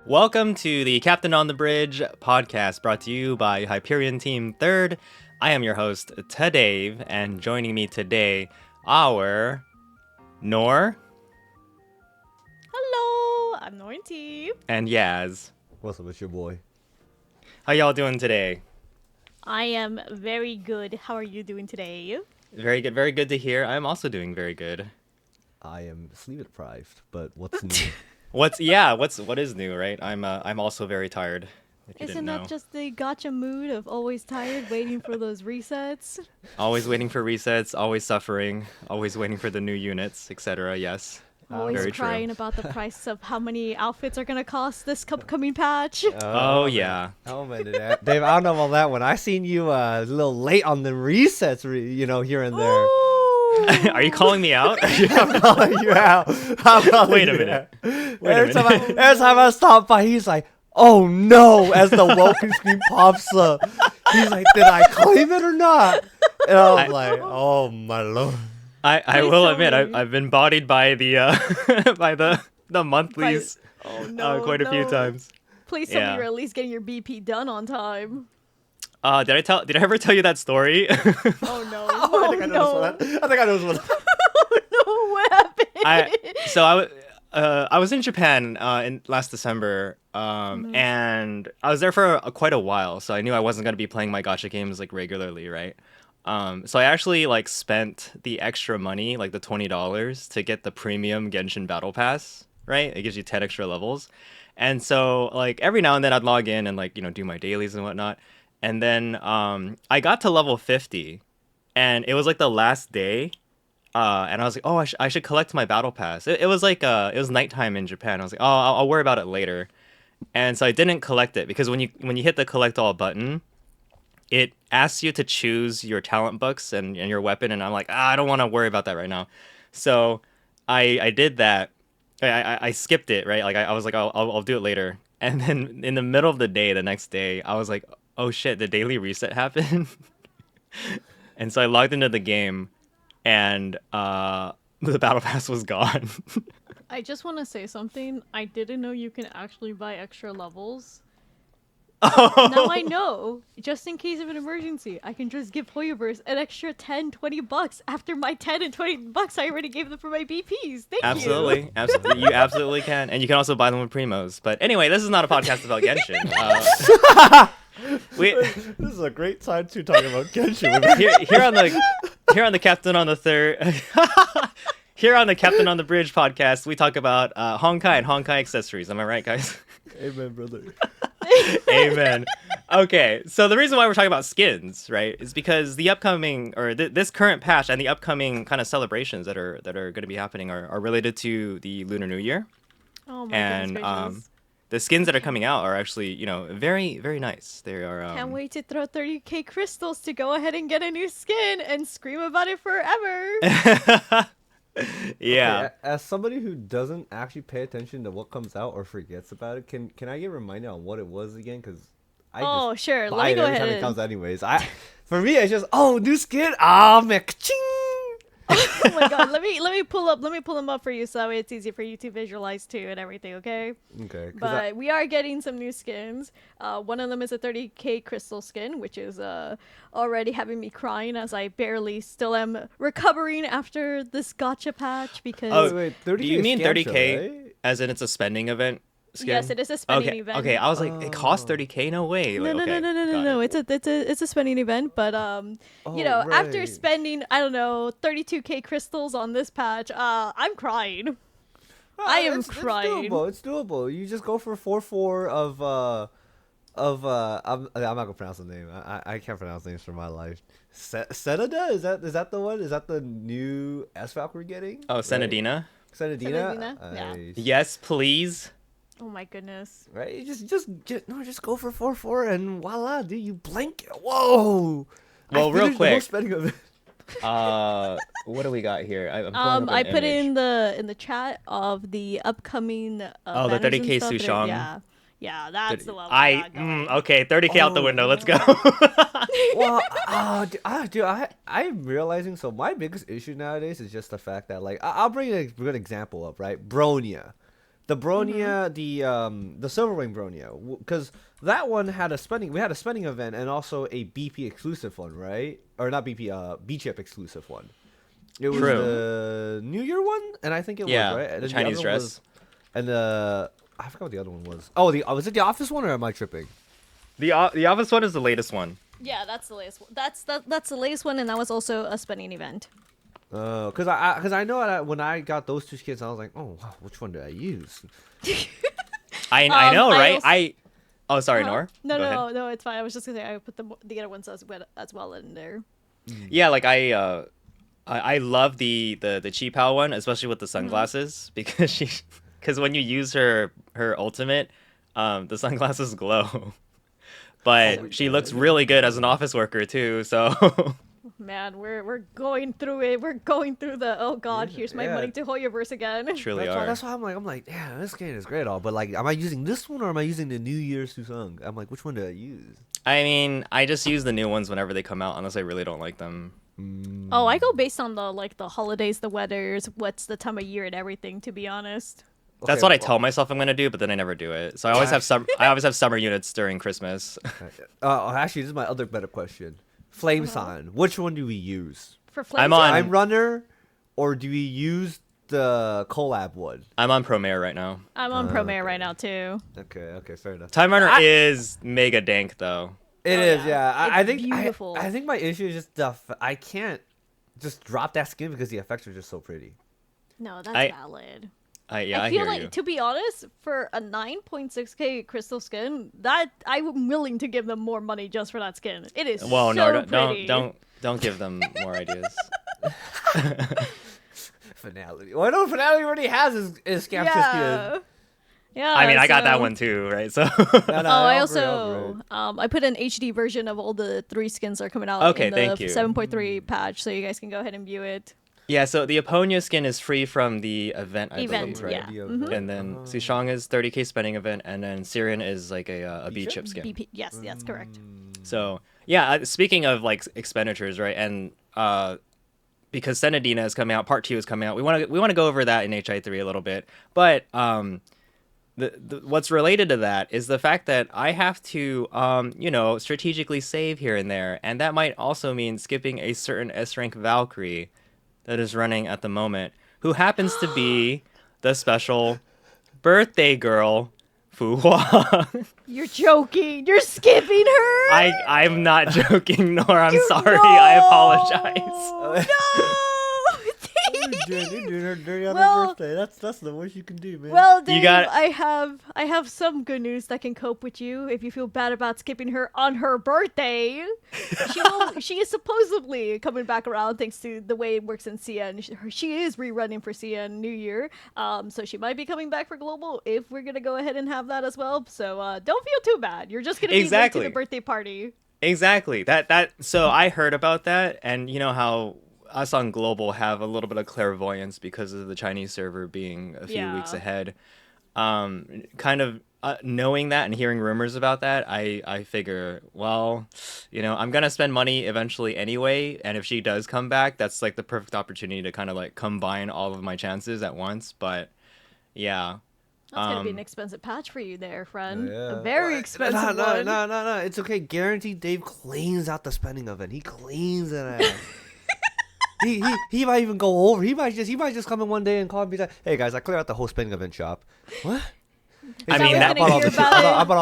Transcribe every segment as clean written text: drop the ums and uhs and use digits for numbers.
Welcome to the Captain on the Bridge podcast brought to you by Hyperion Team 3rd. I am your host, Dave, and joining me today, our Nohr. Hello, I'm Nohr and Yaz. What's up with your boy? How y'all doing today? I am very good. How are you doing today? Very good to hear. I'm also doing very good. I am sleep deprived, but what's new? What is new, right? I'm also very tired. If you Isn't didn't know. that just the gacha mood of always tired, waiting for those resets? Always waiting for resets, always suffering, always waiting for the new units, etc. Yes. Always very crying true. about the price of how many outfits are gonna cost this upcoming patch. Oh, yeah. Oh man, Dave, I don't know about that one. I seen you a little late on the resets, here and there. Ooh. Are you calling me out? I'm calling you out. Wait a minute. Every time I stop by, he's like, "Oh no!" As the welcome screen pops up, he's like, "Did I claim it or not?" And I'm like, "Oh my lord." I Please will tell admit me. I've been bodied by the by the monthlies Oh no! quite a few no. times. Please tell Yeah. me you're at least getting your BP done on time. Did I ever tell you that story? Oh no! Oh I think I know this one. Oh no! What happened? I was in Japan in last December, and I was there for quite a while, so I knew I wasn't gonna be playing my gacha games like regularly, right? So I actually like spent the extra money, like the $20, to get the premium Genshin Battle Pass, right? It gives you 10 extra levels, and so like every now and then I'd log in and like do my dailies and whatnot, and then I got to level 50, and it was like the last day. And I was like, oh, I should collect my battle pass. It was like it was nighttime in Japan. I was like, oh, I'll worry about it later. And so I didn't collect it because when you hit the collect all button, it asks you to choose your talent books and your weapon. And I'm like, I don't want to worry about that right now. So I did that. I skipped it, right? Like I was like, I'll do it later. And then in the middle of the day, the next day, I was like, oh shit, the daily reset happened. And so I logged into the game. And the battle pass was gone. I just want to say something. I didn't know you can actually buy extra levels. Oh. Now I know. Just in case of an emergency, I can just give Hoyoverse an extra 10, 20 bucks after my 10 and 20 bucks I already gave them for my BPs. Thank you. Absolutely. You absolutely can. And you can also buy them with Primos. But anyway, this is not a podcast about Genshin. This is a great time to talk about Genshin. Here on the Captain on the Third... Here on the Captain on the Bridge podcast, we talk about Honkai and Honkai accessories. Am I right, guys? Amen, brother. Amen. Okay, so the reason why we're talking about skins, right, is because the upcoming, or this current patch and the upcoming kind of celebrations that are going to be happening are related to the Lunar New Year. Oh my And goodness gracious. the skins that are coming out are actually, very, very nice. They are. Can't wait to throw 30k crystals to go ahead and get a new skin and scream about it forever. Yeah. Okay, as somebody who doesn't actually pay attention to what comes out or forgets about it, can I get reminded on what it was again? Because I just Sure. buy Let me it go every ahead time it and... comes out anyways. For me, it's just new skin. Ah, ching. Oh my god, let me pull them up for you so that way it's easy for you to visualize too and everything, okay? Okay. But we are getting some new skins. One of them is a 30k crystal skin, which is already having me crying as I barely still am recovering after this gacha patch because... Oh, wait, 30K do you mean Scansha, 30K right? as in it's a spending event skin? Yes, it is a spending Okay, event. okay. I was like, it costs 30K? No way. No, Like, okay, got no. it. It's a spending event, but after right. spending 32k crystals on this patch, I'm crying. I am crying. It's doable. You just go for 4/4 of I'm not gonna pronounce the name. I can't pronounce names for my life. Senada? Is that the one? Is that the new S-Falk we're getting? Oh, Senadina? Senadina? Senadina? Yeah. Yes, please. Oh my goodness. Right? You just go for 4/4 and voila, dude, you blink. Whoa. Well, I real finished the whole quick. spending of it. What do we got here? I'm pulling up I an put image. in the chat of the upcoming the banners and 30K stuff. Sushang. Yeah, that's the one. Okay, 30K out the Oh, window. Let's go. Well, I'm realizing. So my biggest issue nowadays is just the fact that, like, I'll bring a good example up, right? Bronya. the Bronia, the Silver Wing Bronia, because that one had a spending. We had a spending event and also a BP exclusive one, right? Or not BP, B chip exclusive one. It was True. the New Year one, and I think it was right. And the then Chinese other dress. was, and I forgot what the other one was. Oh, was it the Office one or am I tripping? The Office one is the latest one. Yeah, that's the latest one. That's the latest one, and that was also a spending event. Because I know that when I got those two skins, I was like, oh, wow, which one did I use? I know, right? also- Oh, sorry, Nohr. Go ahead. No, it's fine. I was just gonna say I put the other ones as well in there. Yeah, like I love the Chi Pao one, especially with the sunglasses, because when you use her ultimate, the sunglasses glow. But she looks really good as an office worker too. So Man, we're going through it. We're going through the oh god, here's my Yeah. money to Hoyoverse again. truly That's why I'm like, damn, this game is great, all. But like, am I using this one or am I using the New Year's Susung? I'm like, which one do I use? I mean, I just use the new ones whenever they come out, unless I really don't like them. Oh, I go based on the holidays, the weathers, what's the time of year, and everything. To be honest. That's Okay, what I well- tell myself I'm gonna do, but then I never do it. So I always have I always have summer units during Christmas. Actually, this is my other better question. Flame Sign, which one do we use? For Flame I'm on- Time Runner, or do we use the collab one? I'm on Promare right now. I'm on Promare right now too. Okay, fair enough. Time Runner is mega dank though. It Oh, is, yeah. yeah. I It's think beautiful. I think my issue is just I can't just drop that skin because the effects are just so pretty. No, that's I- valid. I I feel hear like, you. to be honest, for a 9.6K crystal skin, that I'm willing to give them more money just for that skin. It is Well, so no, pretty. don't give them more ideas. Finality. Well, I know Finality already has his Scamp Yeah. Yeah. I mean, I got that so- one too, right? So I also I put an HD version of all the 3 skins that are coming out Okay, in the thank you. 7.3 patch, so you guys can go ahead and view it. yeah, so the Aponia skin is free from the event, I Event, believe, right? yeah. And then Sushang is 30k spending event, and then Syrian is like a B chip skin. BP, yes, that's correct. So yeah, speaking of like expenditures, right? And because Senadina is coming out, Part 2 is coming out. We want to go over that in HI3 a little bit, but the what's related to that is the fact that I have to strategically save here and there, and that might also mean skipping a certain S rank Valkyrie that is running at the moment, who happens to be the special birthday girl, Fu Hua. You're joking. You're skipping her. I'm not joking, Nohr. I'm You- sorry. no! I apologize. No. You're doing her dirty on Well- her birthday. That's the worst you can do, man. Well, Dave, got- I have some good news that can cope with you if you feel bad about skipping her on her birthday. She is supposedly coming back around thanks to the way it works in CN. She is rerunning for CN New Year, so she might be coming back for Global if we're gonna go ahead and have that as well. So don't feel too bad. You're just gonna be late Exactly. to the birthday party. Exactly. So I heard about that, and you know how us on Global have a little bit of clairvoyance because of the Chinese server being a few weeks Yeah. ahead. Kind of knowing that and hearing rumors about that, I figure, well, I'm gonna spend money eventually anyway, and if she does come back, that's like the perfect opportunity to kind of like combine all of my chances at once. But yeah. That's gonna be an expensive patch for you there, friend. Yeah. A very expensive one. No. It's okay. Guaranteed Dave cleans out the spending of it. He cleans it out. he might even go over. He might just come in one day and call and be like, "Hey guys, I cleared out the whole spending event shop." What? I mean, We're that- gonna hear about it. I bought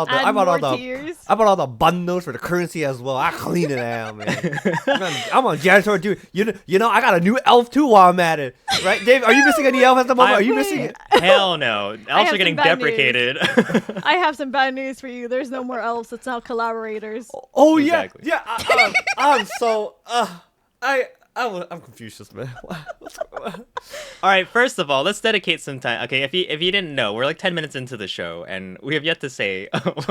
all tears. the bundles for the currency as well. I clean it out, man. I'm on janitor, dude. You know, I got a new elf too while I'm at it. Right, Dave? Are you missing any elf at the moment? Are you missing it? Hell no. Elves have are getting some bad news. deprecated. I have some bad news for you. There's no more elves. It's now collaborators. Oh Exactly. yeah. I'm so I'm Confucius, man. All right, first of all, let's dedicate some time. Okay, if you didn't know, we're like 10 minutes into the show, and we have yet to say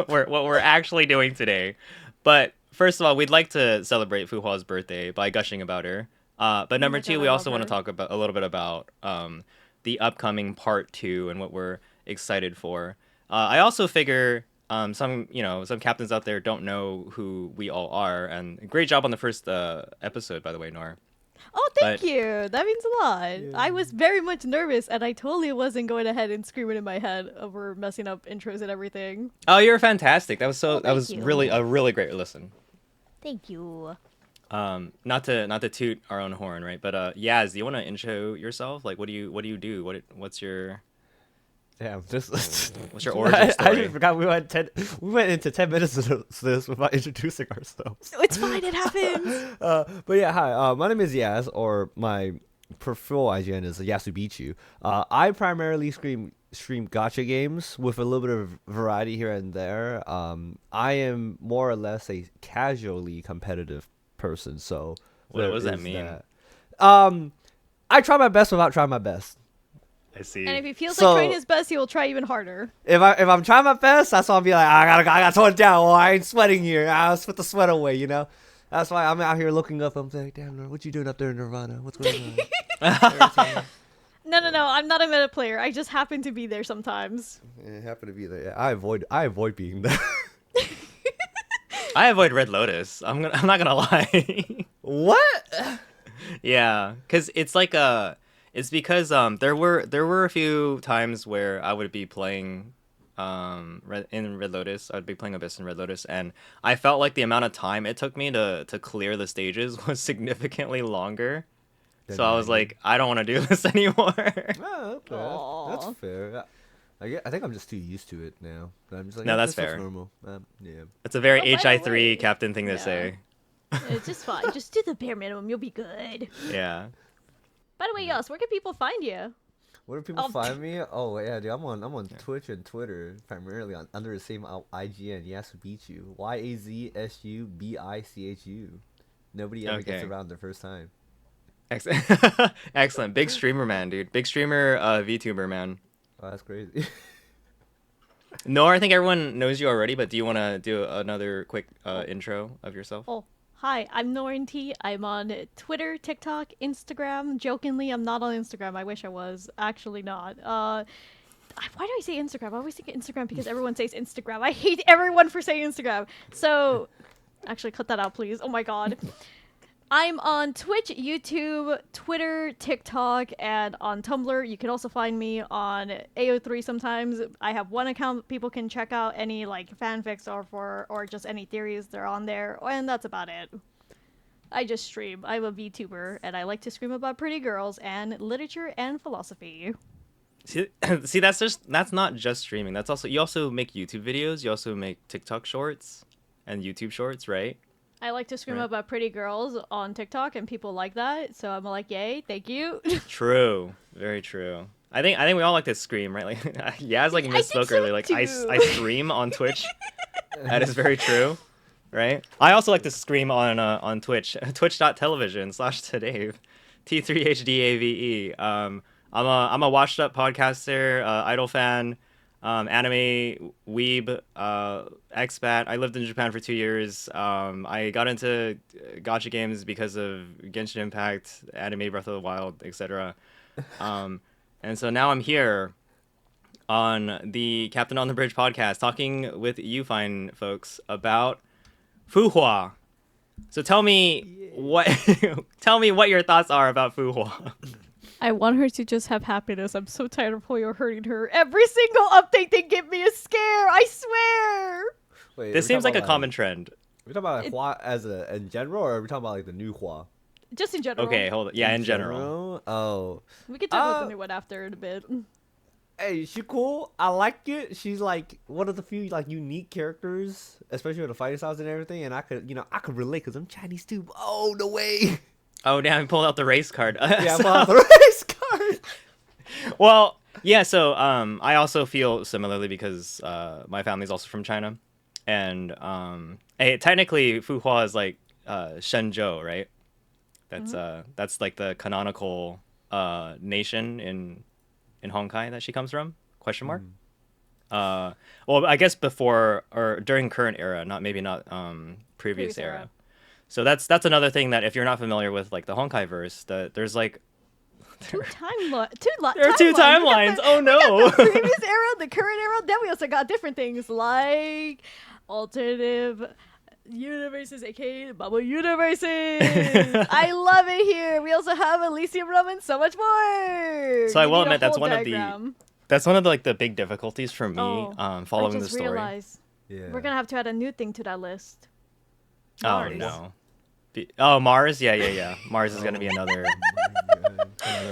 what we're actually doing today. But first of all, we'd like to celebrate Fu Hua's birthday by gushing about her. But number my two, God, we I also love want to her. talk about a little bit about the upcoming part 2 and what we're excited for. I also figure some captains out there don't know who we all are, and great job on the first episode, by the way, Nohr. Oh, thank But- you. That means a lot. I was very much nervous, and I totally wasn't going ahead and screaming in my head over messing up intros and everything. Oh, you were fantastic. That was Oh, that thank was you. really a really great listen. Thank you. Not to toot our own horn, right? But Yaz, do you want to intro yourself? Like, what do you do? What's your Damn, just what's your origin I story? just forgot we went into 10 minutes of this without introducing ourselves. It's fine. It happens. But yeah, hi. My name is Yaz, or my full IGN is Yazsubichu. I primarily stream gacha games with a little bit of variety here and there. I am more or less a casually competitive person, so What there does that is mean? that. I try my best without trying my best. I see. And if he feels So- like trying his best, he will try even harder. If I'm trying my best, that's why I'll be like, I gotta tone it down. Well, I ain't sweating here. Let's put the sweat away, you know. That's why I'm out here looking up. I'm like, damn, Nohr, what you doing up there in Nirvana? What's going on? No. I'm not a meta player. I just happen to be there sometimes. It happened to be there. Yeah, I avoid being there. I avoid Red Lotus. I'm not gonna lie. What? Yeah, cause it's like it's because there were a few times where I would be playing in Red Lotus. I'd be playing Abyss in Red Lotus, and I felt like the amount of time it took me to clear the stages was significantly longer. Than So I was 90. like, I don't want to do this anymore. Oh, okay. Aw. That's fair. I think I'm just too used to it now. I'm just like, No, yeah, that's this is fair. normal. Yeah. It's a very Oh, by the HI3 way- captain thing to Yeah. say. It's just fine. Just do the bare minimum. You'll be good. Yeah. By the way, Yas, where can people find you? Where do people Oh, find me? Oh yeah, dude, I'm on Twitch and Twitter primarily under the same IGN. Yazsubichu. YAZSUBICHU. Nobody ever gets Okay. around the first time. Excellent. Excellent. Big streamer man, dude. Big streamer VTuber man. Oh, that's crazy. Nohr, I think everyone knows you already, but do you want to do another quick intro of yourself? Oh, hi. I'm Nohr. I'm on Twitter, TikTok, Instagram. Jokingly, I'm not on Instagram. I wish I was. Actually, not. Why do I say Instagram? I always think Instagram because everyone says Instagram. I hate everyone for saying Instagram. So, actually, cut that out, please. Oh my god. I'm on Twitch, YouTube, Twitter, TikTok, and on Tumblr. You can also find me on AO3 sometimes. I have one account people can check out any like fanfics or just any theories. They're on there, and that's about it. I just stream. I'm a VTuber, and I like to stream about pretty girls and literature and philosophy. See, that's not just streaming. That's also you also make YouTube videos. You also make TikTok shorts and YouTube shorts, right? I like to scream Right. about pretty girls on TikTok, and people like that. So I'm like, yay, thank you. True. Very true. I think we all like to scream, right? Like Yaz like I did misspoke so earlier. Like I too. stream on Twitch. That is very true. Right? I also like to scream on Twitch. Twitch.tv/Tadave. T3HDAVE. I'm a washed up podcaster, idol fan, anime weeb, expat. I lived in Japan for 2 years. I got into gacha games because of Genshin Impact, anime Breath of the Wild, etc. And so now I'm here on the Captain on the Bridge podcast talking with you fine folks about Fu Hua. So tell me what your thoughts are about Fu Hua. I want her to just have happiness. I'm so tired of Hoyo hurting her. Every single update they give me a scare. I swear. Wait, This we seems like talking a about, common trend. We talking about like, Hua as in general, or are we talking about like the new Hua? Just in general. Okay, hold on. Yeah, in general. Oh. We can talk about the new one after in a bit. Hey, she cool. I like it. She's like one of the few like unique characters, especially with the fighting styles and everything. And I could relate because I'm Chinese too. Oh no way! Oh damn, he pulled out the race card. Yeah, So- I'm on the race card. Well, yeah, so I also feel similarly because my family's also from China. And technically Fu Hua is like Shenzhou, right? That's like the canonical nation in Honkai that she comes from? Question mark? Well, I guess before or during current era, not previous era. era. So that's another thing that if you're not familiar with like the Honkai verse, there's like There are two timelines. Oh no. The previous era, the current era. Then we also got different things like alternative universes, aka bubble universes. I love it here. We also have Elysium Realm and so much more. So I We will need a admit that's whole one of diagram. the like the big difficulties for me following I the just story. realized Yeah. we're gonna have to add a new thing to that list. Oh Mars. no. Oh, Mars? Yeah. Mars is gonna be another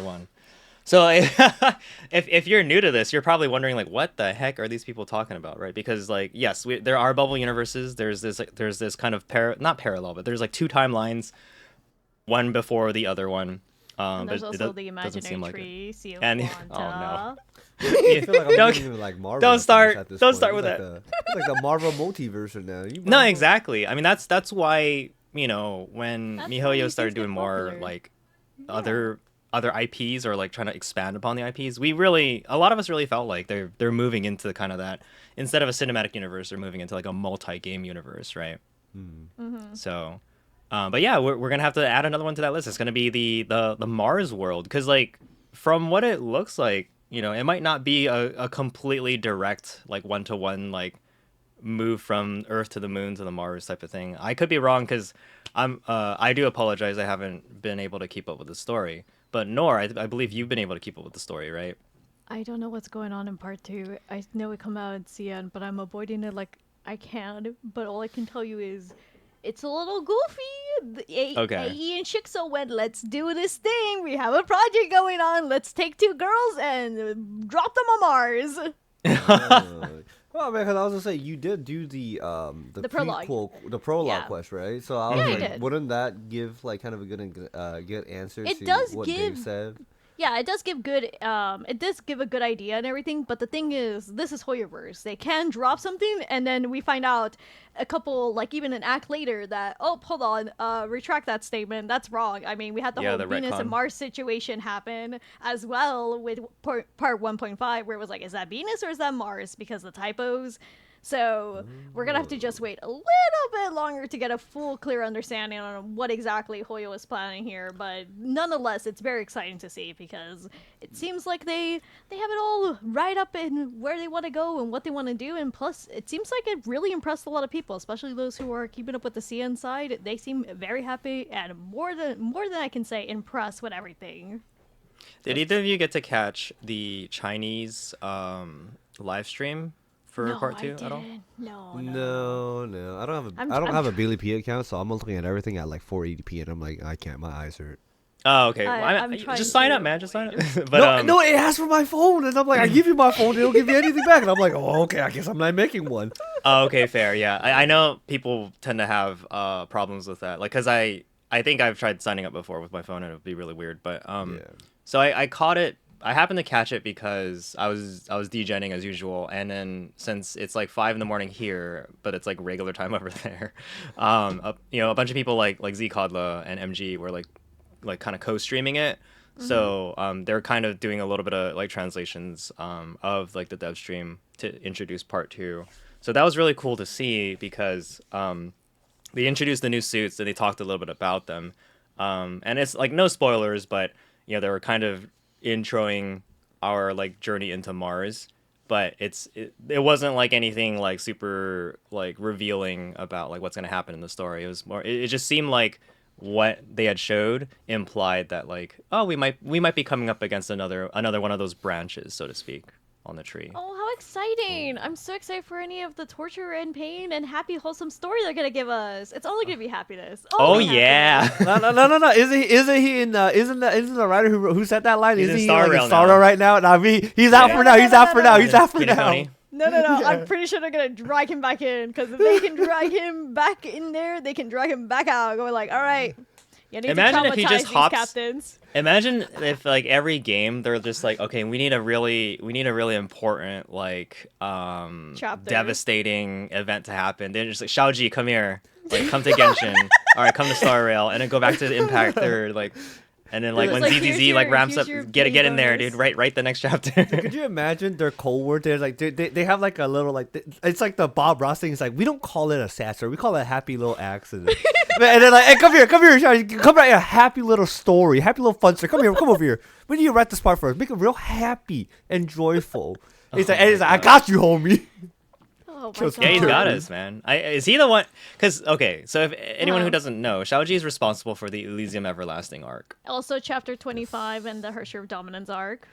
one. So if you're new to this, you're probably wondering like, what the heck are these people talking about, right? Because like, yes, there are bubble universes. There's this kind of not parallel, but there's like two timelines, one before the other one. And But there's it also the doesn't seem imaginary like tree, Sea of And- Quanta. oh, no. I feel like I'm Don't- getting into, like Marvel don't references start- at this don't point. start It's with like it's like the Marvel multiverse now. You No, Marvel- exactly. I mean, that's why, you know, when That's why MiHoYo these started things doing get more popular. like other IPs or like trying to expand upon the IPs, a lot of us really felt like they're moving into kind of that, instead of a cinematic universe, they're moving into like a multi-game universe, right? So, but yeah, we're gonna have to add another one to that list. It's gonna be the Mars world, because like from what it looks like, you know, it might not be a completely direct like one-to-one like move from Earth to the Moon to the Mars type of thing. I could be wrong, because I do apologize. I haven't been able to keep up with the story. But Nohr, I believe you've been able to keep up with the story, right? I don't know what's going on in part 2. I know it come out at CN, but I'm avoiding it like I can. But all I can tell you is it's a little goofy. Okay. AE and Shixo went, let's do this thing. We have a project going on. Let's take 2 girls and drop them on Mars. Well, man, because I was gonna say you did do the prologue. the prologue Yeah. quest, right? So I Yeah, was I like, did. wouldn't that give like kind of a good answer It to does what give- Dave said? Yeah, it does give good. It does give a good idea and everything. But the thing is, this is Hoyoverse. They can drop something, and then we find out a couple, like even an act later, that hold on, retract that statement. That's wrong. I mean, we had the Yeah, whole the Venus retcon. and Mars situation happen as well with part 1.5, where it was like, is that Venus or is that Mars? Because the typos. So we're gonna have to just wait a little bit longer to get a full, clear understanding on what exactly Hoyo is planning here. But nonetheless, it's very exciting to see, because it seems like they have it all right up in where they want to go and what they want to do. And plus, it seems like it really impressed a lot of people, especially those who are keeping up with the CN side. They seem very happy and more than I can say impressed with everything. Did either of you get to catch the Chinese live stream for No, part I 2 at all? didn't. No. No, I don't have I'm- I don't I'm have a tr- Billy P account, so I'm looking at everything at like 480p, and I'm like, I can't, my eyes hurt. Oh, okay. I- Well, I'm trying just sign to up, man. Just sign up. But No, it asks for my phone, and I'm like, I give you my phone, they don't give me anything back, and I'm like, oh, okay, I guess I'm not making one. Oh, okay, fair. Yeah, I know people tend to have problems with that. Like, cause I think I've tried signing up before with my phone, and it would be really weird. But Yeah. so I caught it. I happened to catch it because I was degenning as usual, and then since it's like 5 a.m. here, but it's like regular time over there, you know, a bunch of people like Z Kodla and MG were like kind of co-streaming it. So they're kind of doing a little bit of like translations of like the dev stream to introduce part 2. So that was really cool to see, because they introduced the new suits and they talked a little bit about them. And it's like no spoilers, but you know, they were kind of introing our like journey into Mars, but it wasn't like anything like super like revealing about like what's going to happen in the story. It was more, it just seemed like what they had showed implied that like, oh, we might be coming up against another one of those branches, so to speak, on the tree. Oh, how exciting! I'm so excited for any of the torture and pain and happy, wholesome story they're gonna give us. It's only gonna be happiness. Oh Only yeah. happiness. No. Isn't he in? Isn't the writer who said that line? He's Isn't in he Star like Rail in Star Rail now. right now? I mean, he's out Yeah. for now. He's out for now. He's out for Peter now. Tony. No. I'm pretty sure they're gonna drag him back in, because if they can drag him back in there, they can drag him back out. Going like, all right, you need Imagine to if he traumatize just these hops- captains. Imagine if like every game they're just like, okay, we need a really important like Chapter. devastating event to happen. They're just like, Shaoji, come here, like come to Genshin, all right, come to Star Rail, and then go back to the Impact Third, like, and then like It's when like, ZZZ here's like your- ramps here's up, your get in there, bonus. dude. Write the next chapter. Could you imagine their cold word? They're like they have like a little like it's like the Bob Ross thing. It's like, we don't call it a satire, we call it a happy little accident. And then like, hey, come here, Sean. Come write a happy little story, happy little fun story. Come over here. We need you to write this part for us. Make it real happy and joyful. He's like, I got you, homie. Oh my Kills god. Yeah, he's got Turtle. us, man. Is he the one? Because okay, so if anyone who Uh-huh. doesn't know, Shaoji is responsible for the Elysium Everlasting arc. Also, chapter 25 and the Herrscher of Dominance arc.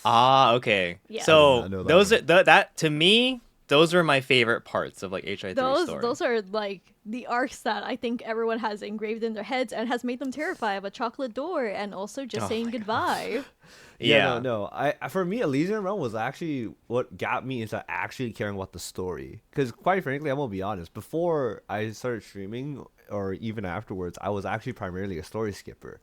Ah, okay. Yes. So I did not know that those one. are that to me, those were my favorite parts of like HI3 story. Those are like the arcs that I think everyone has engraved in their heads and has made them terrified of a chocolate door and also just Oh saying my goodbye. Yeah. No. For me, Elysian Realm was actually what got me into actually caring about the story. Because quite frankly, I'm gonna be honest. Before I started streaming, or even afterwards, I was actually primarily a story skipper.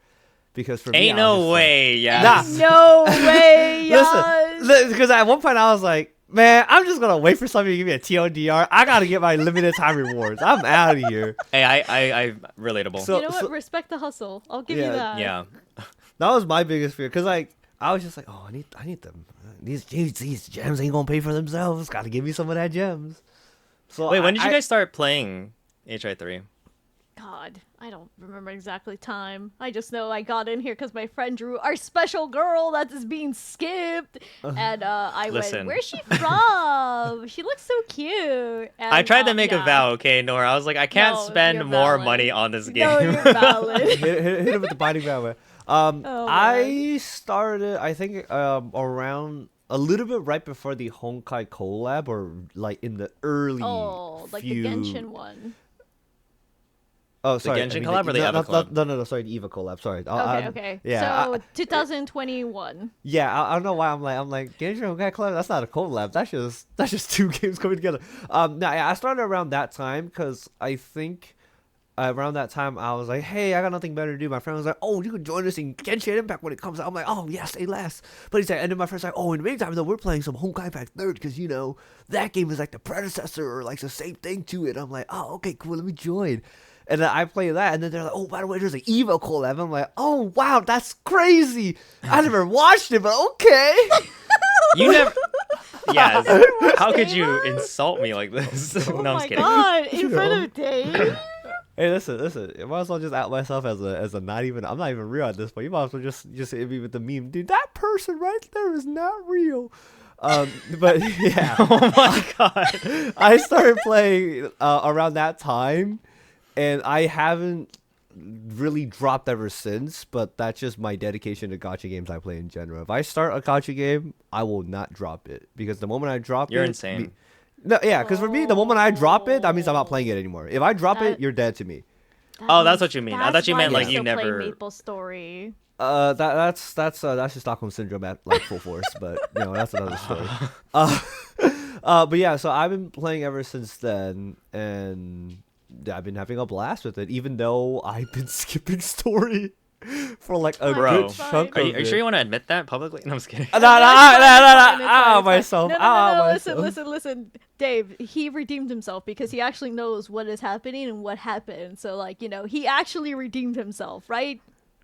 Because for me, Ain't I was no just like- way. Yeah. Nah. No way, Listen, Yas! because at one point I was like, man, I'm just gonna wait for somebody to give me a TLDR. I gotta get my limited time rewards. I'm out of here. Hey, I relatable. So- You know what? Respect the hustle. I'll give you Yeah. that. yeah. That was my biggest fear. Because like I was just like, oh, I need them. These gems ain't gonna pay for themselves. Gotta give me some of that gems. So Wait, when did you guys start playing HI3? God, I don't remember exactly time. I just know I got in here because my friend drew our special girl that is being skipped, and I Listen. went, "Where's she from? She looks so cute." And, I tried to make yeah. a vow, okay, Nohr. I was like, I can't No, spend you're more valid. money on this game. No, you're valid. hit him with the binding power. Oh, I started, I think, around a little bit right before the Honkai collab, or like in the early. Oh, like few... the Genshin one. Oh, sorry. Genshin collab or the Eva collab? No, sorry, the Eva collab. Sorry. Okay. Yeah. So 2021. Yeah, I don't know why I'm like Genshin Honkai collab. That's not a collab. That's just two games coming together. No, yeah, I started around that time because I think around that time I was like, hey, I got nothing better to do. My friend was like, oh, you can join us in Genshin Impact when it comes out. I'm like, oh yeah, say less. But he's like, and then my friend's like, oh, in the meantime though, we're playing some Honkai Impact Third because you know that game is like the predecessor or like the same thing to it. I'm like, oh, okay, cool, let me join. And then I play that, and then they're like, oh, by the way, there's an Evo collab. I'm like, oh, wow, that's crazy. I never watched it, but okay. You never. Yeah. How could you Eva? insult me like this? Oh No, I'm my just kidding. god! In front of Dave. Hey, listen. I might as well just out myself as a not even. I'm not even real at this point. You might as well just hit me with the meme, dude. That person right there is not real. But yeah. Oh my god. I started playing around that time, and I haven't really dropped ever since. But that's just my dedication to gacha games I play in general. If I start a gacha game, I will not drop it because the moment I drop You're it, insane. No, yeah, because for me, the moment I drop it, that means I'm not playing it anymore. If I drop That- it, you're dead to me. Oh, that's what you mean. I thought you meant, like you Play never- Maple Story. That's just Stockholm syndrome at like full force, but you know that's another story. But yeah, so I've been playing ever since then, and I've been having a blast with it, even though I've been skipping story for like a Bro. good chunk Are of you it. sure you want to admit that publicly? No, I'm just kidding. No, It's fine, it's out fine. myself. No, out myself. listen. Dave, he redeemed himself because he actually knows what is happening and what happened. So, like, you know, he actually redeemed himself, right?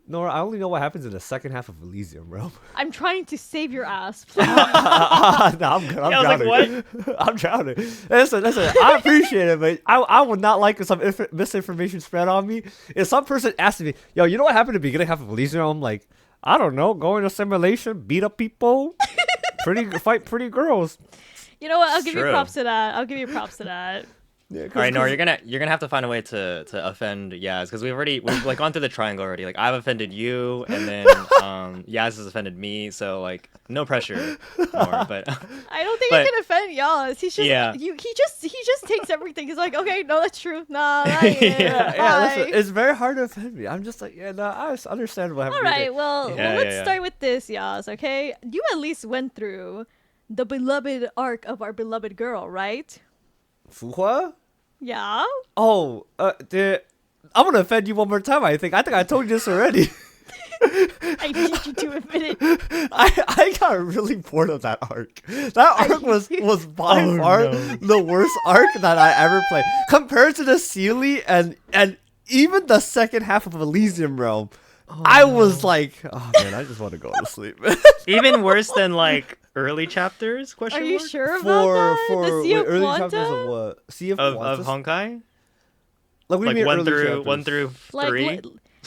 Nora, I only know what happens in the second half of Elysium Realm. I'm trying to save your ass. Please. No, I'm good. I'm Yeah, I was drowning. like, I'm drowning. Listen. I appreciate it, but I would not like some misinformation spread on me. If some person asked me, yo, you know what happened at the beginning half of Elysium? I'm like, I don't know. Go into simulation, beat up people, fight pretty girls. You know what? I'll It's give you true. props to that. I'll give you props to that. Yeah, All right, Nohr, you're gonna have to find a way to offend Yaz because we've like gone through the triangle already. Like I've offended you, and then Yaz has offended me. So like no pressure, Nohr. But I don't think But- I can offend Yas. He's just Yeah. he just takes everything. He's like, okay, no, that's true. Nah, that ain't it. yeah. Listen, Bye. it's very hard to offend me. I'm just like, yeah, no, I understand what happened. All right, well, Yeah, let's yeah. start with this, Yas, okay? You at least went through the beloved arc of our beloved girl, right? Fu Hua? Yeah? Oh, dude, I'm gonna offend you one more time. I think I told you this already. I need you to admit it. I got really bored of that arc. That arc was by Oh, far no. the worst arc that I ever played. Compared to the Sealy and even the second half of Elysium Realm, I was like, oh man, I just want to go to sleep. even worse than like early chapters? Are you mark? sure about that? The Sea of early Quanta? chapters of what? Sea of Of Quanta? Honkai? Like, what do you Like mean one early through chapters? one through Like, three?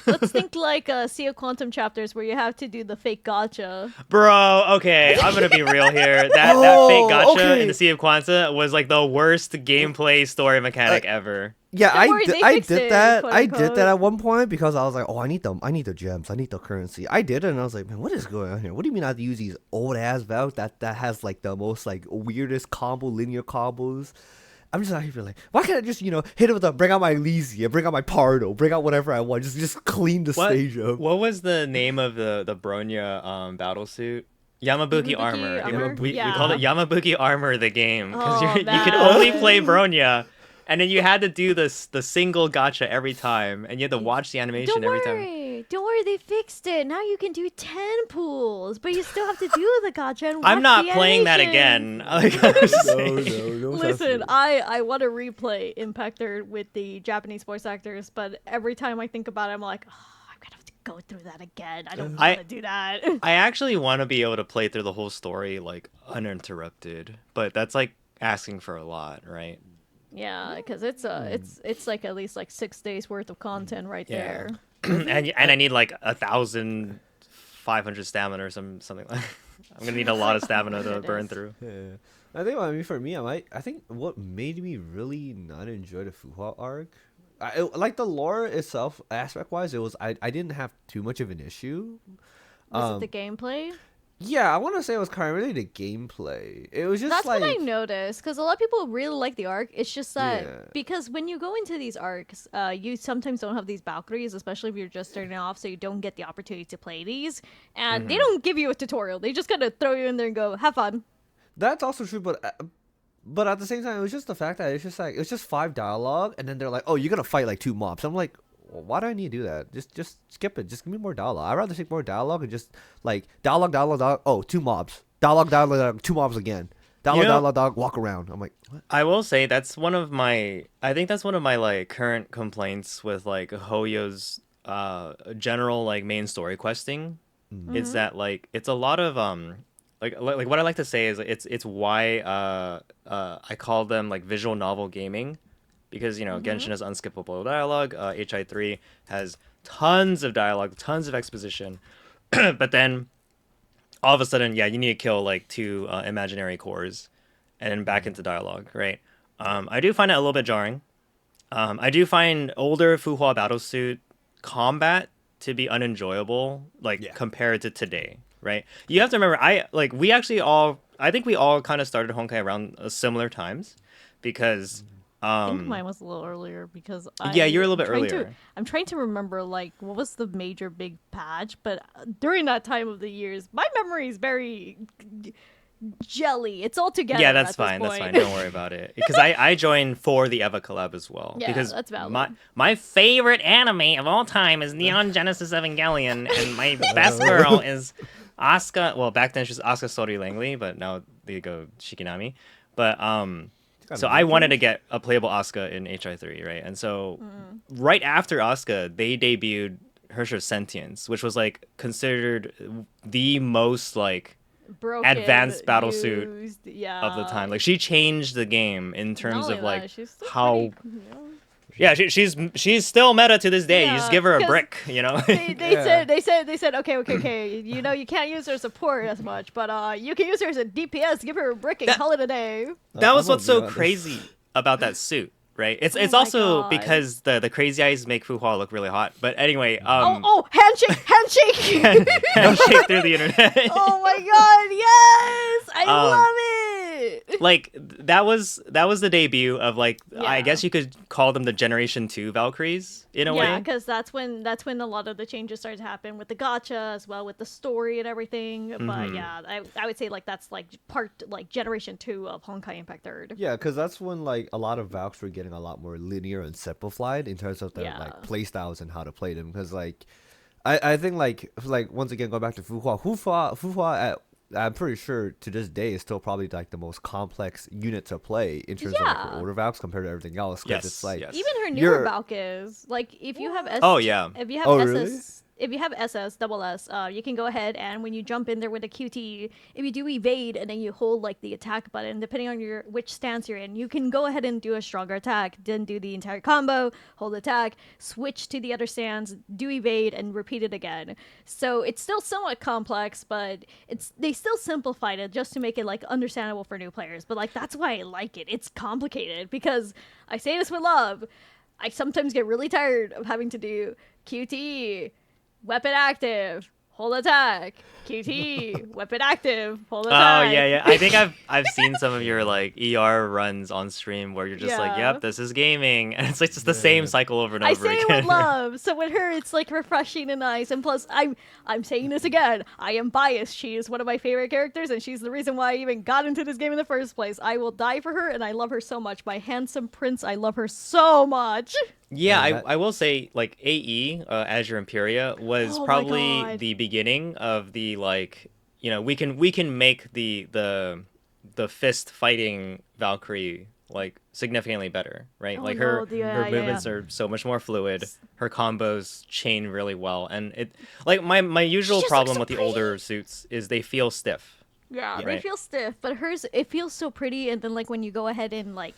Let's think like Sea of Quantum chapters where you have to do the fake gacha. Bro, okay, I'm gonna be real here. That fake gacha in the Sea of Quantum was like the worst gameplay story mechanic ever. Yeah, Don't worry, they I fixed did it, that. quote, I did unquote. that at one point because I was like, oh, I need the gems, I need the currency. I did it, and I was like, man, what is going on here? What do you mean I have to use these old ass valves that has like the most like weirdest linear combos? I'm just out here like, why can't I just hit it with bring out my Elysia, bring out my Pardo, bring out whatever I want, just clean the stage up. What was the name of the Bronya battle suit? Yamabuki armor. We called it Yamabuki armor the game because you could only play Bronya, and then you had to do the single gacha every time, and you had to watch the animation every time. Don't worry, they fixed it. Now you can do 10 pools, but you still have to do the gacha and watch I'm not the playing that animation. again. Like, I'm just saying. No. Listen, I want to replay Impact Third with the Japanese voice actors, but every time I think about it, I'm like, oh, I'm gonna have to go through that again. I don't want to do that. I actually want to be able to play through the whole story like uninterrupted, but that's like asking for a lot, right? Yeah, because it's like at least like 6 days worth of content right there. and I need like 1,500 stamina or something like. I'm gonna need a lot of stamina to burn through. Yeah. I think for me, I think what made me really not enjoy the Fu Hua arc, like the lore itself, aspect wise, it was I didn't have too much of an issue. Was it the gameplay? Yeah, I want to say it was kind of really the gameplay. It was just That's like what I noticed, because a lot of people really like the arc. It's just that Yeah. because when you go into these arcs, you sometimes don't have these Valkyries, especially if you're just starting off, so you don't get the opportunity to play these. And they don't give you a tutorial. They just kind of throw you in there and go, have fun. that's also true, but at the same time, it was just the fact that it's just 5 dialogue, and then they're like, oh, you're gonna fight like 2 mobs. I'm like, well, why do I need to do that? Just skip it. Just give me more dialogue. I'd rather take more dialogue and just like dialogue. Oh, 2 mobs. Dialogue, 2 mobs again. Dialogue, walk around. I'm like, what? I will say I think that's one of my like current complaints with like Hoyo's general like main story questing. Is that like it's a lot of like what I like to say is it's why I call them like visual novel gaming, because Genshin has unskippable dialogue, HI3 has tons of dialogue, tons of exposition, but then all of a sudden, yeah, you need to kill like 2 imaginary cores and then back into dialogue, right? I do find it a little bit jarring. I do find older Fu Hua battlesuit combat to be unenjoyable, like compared to today, right? You have to remember, I think we all kind of started Honkai around similar times, because I think mine was a little earlier because yeah, you're a little bit earlier. I'm trying to remember like what was the major big patch, but during that time of the years, my memory is very jelly. It's all together. Yeah, that's fine. That's fine. Don't worry about it. Because I joined for the Eva collab as well. Yeah, because that's valid. My favorite anime of all time is Neon Genesis Evangelion, and my best girl is Asuka. Well, back then she was Asuka Sori Langley, but now they go Shikinami. But so I wanted to get a playable Asuka in HI3, right? And so right after Asuka, they debuted Hersher's Sentience, which was like considered the most like Broken, advanced battlesuit of the time. Like she changed the game in terms of like how. Pretty, Yeah, she's still meta to this day. Yeah, you just give her a brick, They said okay. You can't use her as support as much, but you can use her as a DPS. Give her a brick and call it a day. That was what's so crazy about that suit, right? It's also God. because the crazy eyes make Fu Hua look really hot. But anyway, handshake. handshake through the internet. Oh my god, yes, I love it. Like that was the debut of like I Yeah. guess you could call them the Generation 2 Valkyries in a way. Yeah, because that's when a lot of the changes started to happen with the gacha as well, with the story and everything. But yeah, I would say like that's like part like Generation 2 of Honkai Impact Third. Yeah, because that's when like a lot of Valks were getting a lot more linear and simplified in terms of their like play styles and how to play them. Because like I think like once again going back to Fu Hua I'm pretty sure to this day is still probably like the most complex unit to play in terms of like her older Valks compared to everything else. Because it's like Even her newer Valk is like if you have Oh yeah. If you have Oh, SS really? if you have SS, double S, you can go ahead and when you jump in there with a QT, if you do evade and then you hold like the attack button, depending on which stance you're in, you can go ahead and do a stronger attack, then do the entire combo, hold attack, switch to the other stance, do evade, and repeat it again. So it's still somewhat complex, but they still simplified it just to make it like understandable for new players. But like that's why I like it. It's complicated because I say this with love. I sometimes get really tired of having to do QT, weapon active, hold attack, QT, weapon active, hold attack. Oh yeah. I think I've seen some of your like ER runs on stream where you're just like, yep, this is gaming, and it's like just the same cycle over and over again. I say it with love. So with her, it's like refreshing and nice. And plus, I'm saying this again. I am biased. She is one of my favorite characters, and she's the reason why I even got into this game in the first place. I will die for her, and I love her so much. My handsome prince, I love her so much. Yeah, I will say like AE Azure Imperia was probably the beginning of the like, you know, we can make the fist fighting Valkyrie like significantly better, right? Like her movements are so much more fluid. Her combos chain really well, and it like my usual problem with the older suits is they feel stiff. Yeah, they feel stiff, but hers it feels so pretty. And then like when you go ahead and like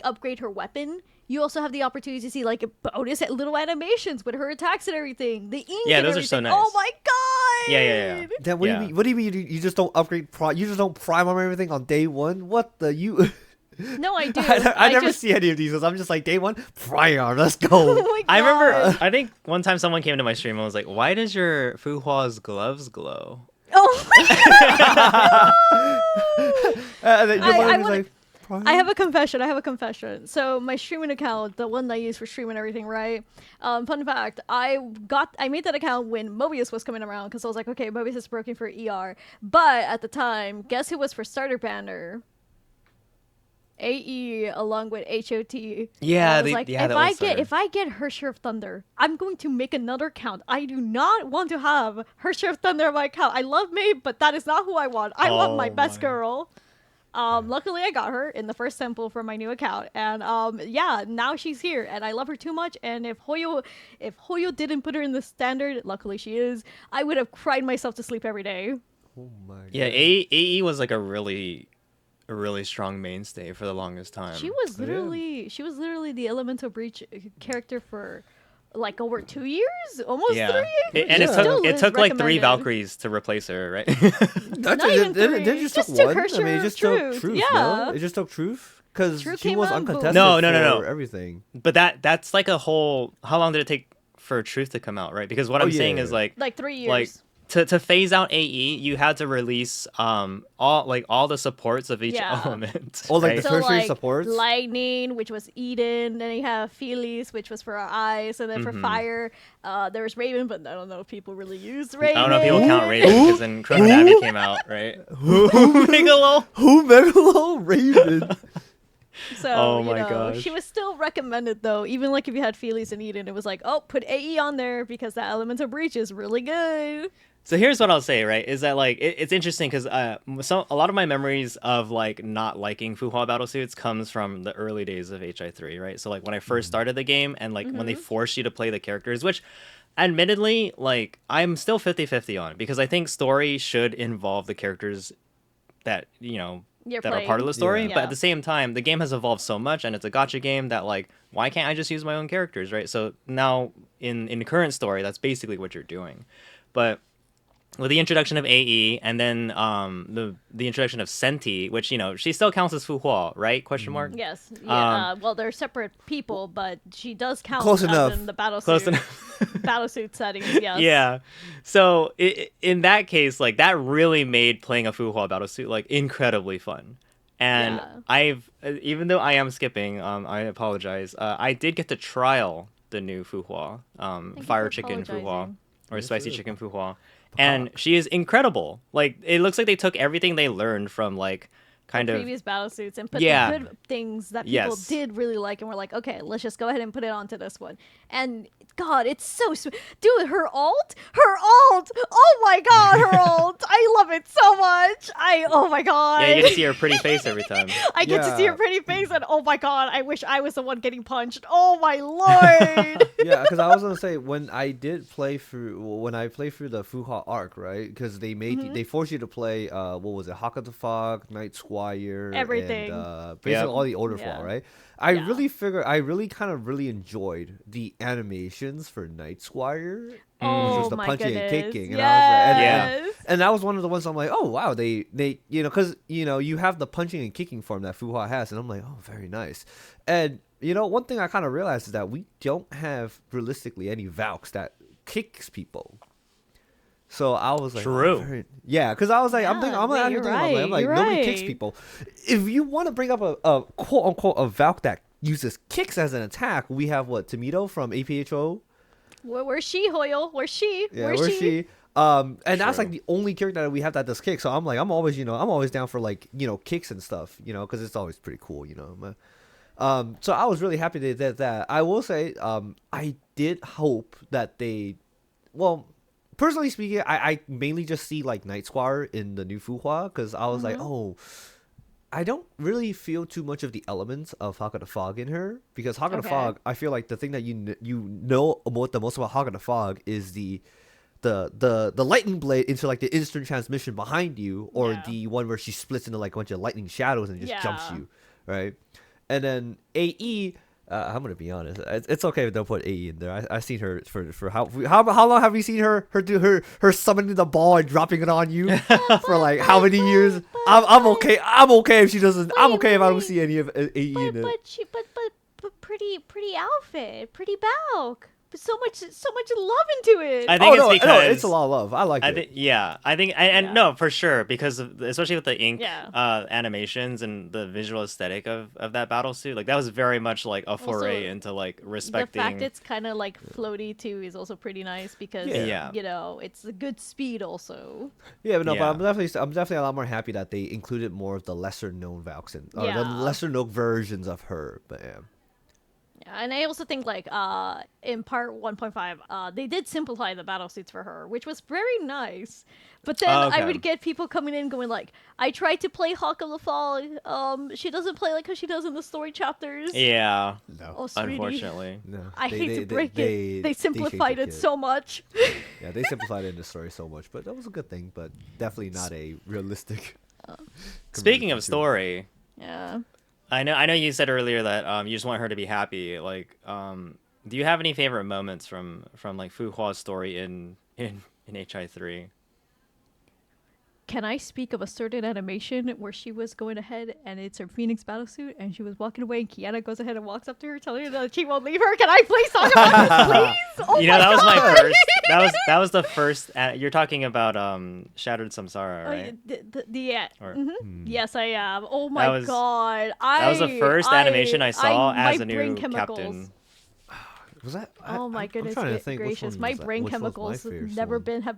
upgrade her weapon, you also have the opportunity to see like bonus little animations with her attacks and everything. The ink and those everything. are so nice. Oh my god! Yeah. Then what do you mean you just don't upgrade? You just don't prime armor everything on day one? What the you? No, I do. I never see any of these. I'm just like day one, prime armor. Let's go. Oh my god. I remember. I think one time someone came to my stream and was like, "Why does your Fu Hua's gloves glow?" Oh my god! I have a confession. So my streaming account, the one I use for streaming everything, right? Fun fact, I made that account when Mobius was coming around because I was like, okay, Mobius is broken for ER. But at the time, guess who was for starter banner? AE along with HOT. Yeah, if I get her Share of Thunder, I'm going to make another account. I do not want to have her Share of Thunder on my account. I love Maeve, but that is not who I want. I want my best girl. Luckily I got her in the first sample for my new account, and now she's here, and I love her too much. And if Hoyo didn't put her in the standard, luckily she is, I would have cried myself to sleep every day. Oh my god. Yeah, AE was like a really strong mainstay for the longest time. She was literally the Elemental Breach character for like over 2 years, almost 3 years. And it took like 3 Valkyries to replace her, right? Didn't just took one. I mean, it just took Truth. Yeah, no? It just took Truth because she was uncontested. No. For everything. But that's like a whole. How long did it take for Truth to come out, right? Because what I'm saying is like 3 years. Like to phase out AE, you had to release all the supports of each element. Oh, like right? the tertiary supports. Lightning, which was Eden, then you have Felis, which was for our eyes, and then for fire, there was Raven, but I don't know if people really use Raven. I don't know if people count Raven because then Chronodabi came out, right? Who Megalo Raven? So, gosh. she was still recommended though. Even like if you had Felis and Eden, it was like, oh, put AE on there because that Elemental Breach is really good. So here's what I'll say, right? Is that like it's interesting because a lot of my memories of like not liking Fu Hua battlesuits comes from the early days of HI3, right? So like when I first started the game and like when they forced you to play the characters, which admittedly like I'm still 50-50 on because I think story should involve the characters that that are part of the story. But at the same time, the game has evolved so much and it's a gacha game that like why can't I just use my own characters, right? So now in the current story, that's basically what you're doing. But with the introduction of AE and then the introduction of Senti, which she still counts as Fu Hua, right? Question mark. Yes. Yeah. Well, they're separate people, but she does count close enough in the battlesuit. Close enough. Battlesuit settings. Yes. Yeah. So in that case, like that really made playing a Fu Hua battlesuit like incredibly fun. And I've even though I am skipping, I apologize. I did get to trial the new Fu Hua, Fire Chicken Fu Hua, or Spicy Chicken Fu Hua. And she is incredible. Like, it looks like they took everything they learned from, like, kind of previous battle suits and put Yeah. the good things that people Yes. did really like, and we're like, okay, let's just go ahead and put it onto this one. And God, it's so sweet. Dude, her ult, oh my God, her ult, I love it so much. Oh my God. Yeah, you get to see her pretty face every time. I get to see Yeah. her pretty face, and oh my God, I wish I was the one getting punched. Oh my Lord. Yeah, because I was gonna say when I played through the Fu Hua arc, right? Because they made Mm-hmm. they forced you to play what was it, Haka the Fog, Night Squire, Everything. and basically Yep. all the older Yeah. Fall, right? I really kind of really enjoyed the animations for Night Squire, which Oh was the my punching goodness. and kicking, and I was like, Yes. and that was one of the ones I'm like, oh wow, they because you have the punching and kicking form that Fu Hua has, and I'm like, oh, very nice. And one thing I kind of realized is that we don't have realistically any Valks that kicks people. So I was like, True. because I was like, I'm Yeah, wait, actually you're thinking, I'm like, right, nobody you're kicks right. people. If you want to bring up a quote unquote a Valk that uses kicks as an attack, we have what, Tomito from APHO. Where's she, Hoyle? Where's she? Yeah, Where's she? And that's True. like the only character that we have that does kick. So I'm like, I'm always down for like, kicks and stuff, because it's always pretty cool, So I was really happy they did that. I will say, I did hope that well, personally speaking, I mainly just see like Night Squire in the new Fu Hua, because I was like, oh, I don't really feel too much of the elements of Haka the Fog in her, because Haka the Okay. Fog, I feel like the thing that you know about the most about Haka the Fog is the lightning blade into like the instant transmission behind you, or Yeah. the one where she splits into like a bunch of lightning shadows and just jumps Yeah. you, right? And then AE, I'm gonna be honest, it's okay if they don't put AE in there. I've seen her for how long have we seen her do her summoning the ball and dropping it on you for like how many years? I'm okay. I'm okay if she doesn't. I'm Wait, okay if I don't wait. see any of AE in it. But pretty outfit, pretty Balk. But so much love into it. I think Oh it's no, no, because it's a lot of love. I like I it. think and Yeah. no, for sure, because especially with the ink Yeah. animations and the visual aesthetic of that battle suit, like that was very much like a foray Also, into like The respecting. fact it's kind of like floaty too is also pretty nice, because Yeah. Yeah. it's a good speed also. Yeah, but no, Yeah. but I'm definitely a lot more happy that they included more of the lesser known Valks and or the Yeah. lesser known versions of her. But yeah. Yeah, and I also think like in part 1.5, they did simplify the battle suits for her, which was very nice. But then Oh, I okay. would get people coming in going like, I tried to play Hawk of the Fall. She doesn't play like how she does in the story chapters. Yeah, No. Oh, sweetie. unfortunately. No. I hate to break it. They changed simplified the it kid. so much. Yeah, they simplified it in the story so much, but that was a good thing. But definitely not a realistic. Speaking of conversion. story, Yeah. I know you said earlier that you just want her to be happy. Like, do you have any favorite moments from like Fu Hua's story in HI3? Can I speak of a certain animation where she was going ahead and it's her Phoenix battlesuit and she was walking away and Kiana goes ahead and walks up to her telling her that she won't leave her? Can I please talk about this, please? Oh You know, my that was my God. first. That was the first. You're talking about Shattered Samsara, Oh, right? yeah. Or- Mhm. Yes, I am. Oh my was- God. That was the first animation I saw as a new chemicals. captain. Was that? Oh my goodness I'm trying to think which gracious. one My was that- brain which was my chemicals favorite never one. been have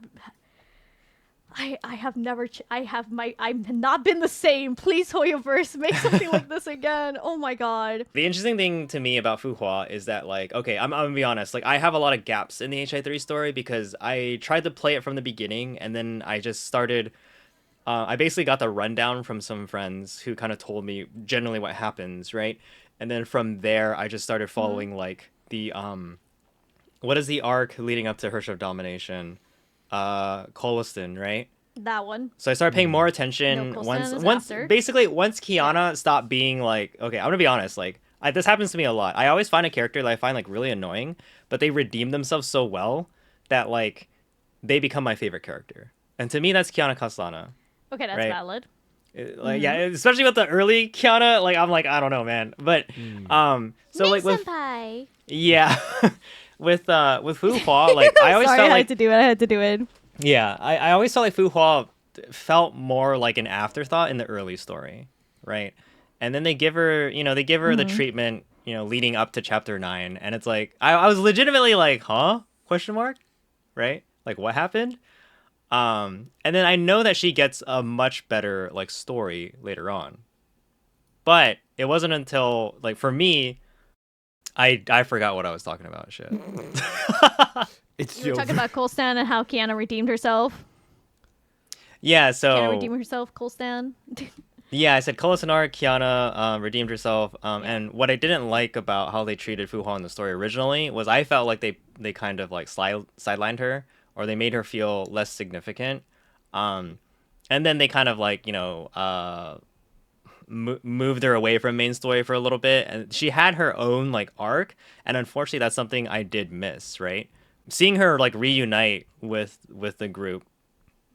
I have never I've not been the same. Please Hoyoverse, make something like this again. Oh my God. The interesting thing to me about Fu Hua is that, like, okay, I'm gonna be honest, like, I have a lot of gaps in the HI3 story because I tried to play it from the beginning and then I just started. I basically got the rundown from some friends who kind of told me generally what happens, right? And then from there, I just started following like the what is the arc leading up to Hirsch of Domination? Colston, right? That one. So I started paying more attention No, once Colston is once after. basically once Kiana stopped being like, okay, I'm gonna be honest, like this happens to me a lot. I always find a character that I find like really annoying, but they redeem themselves so well that like they become my favorite character. And to me that's Kiana Castellana. Okay, that's Right. valid. Like yeah, especially with the early Kiana, like I'm like, I don't know, man. But so like with Senpai. yeah. with Fu Hua, like I always Sorry, felt I like had to do it. I had to do it. yeah, I always felt like Fu Hua felt more like an afterthought in the early story, right? And then they give her the treatment, leading up to chapter 9, and it's like I was legitimately like, huh? Question mark, right? Like what happened? And then I know that she gets a much better like story later on. But it wasn't until like for me, I forgot what I was talking about. Shit. It's You were talking about Cole Stan and how Kiana redeemed herself. Yeah, Kiana so redeemed herself, Cole Stan. yeah, I said Kolosanar, Kiana redeemed herself. And what I didn't like about how they treated Fu Hua in the story originally was I felt like they kind of like sidelined her or they made her feel less significant. And then they kind of like, moved her away from main story for a little bit. And she had her own like arc. And unfortunately, that's something I did miss, right? Seeing her like reunite with the group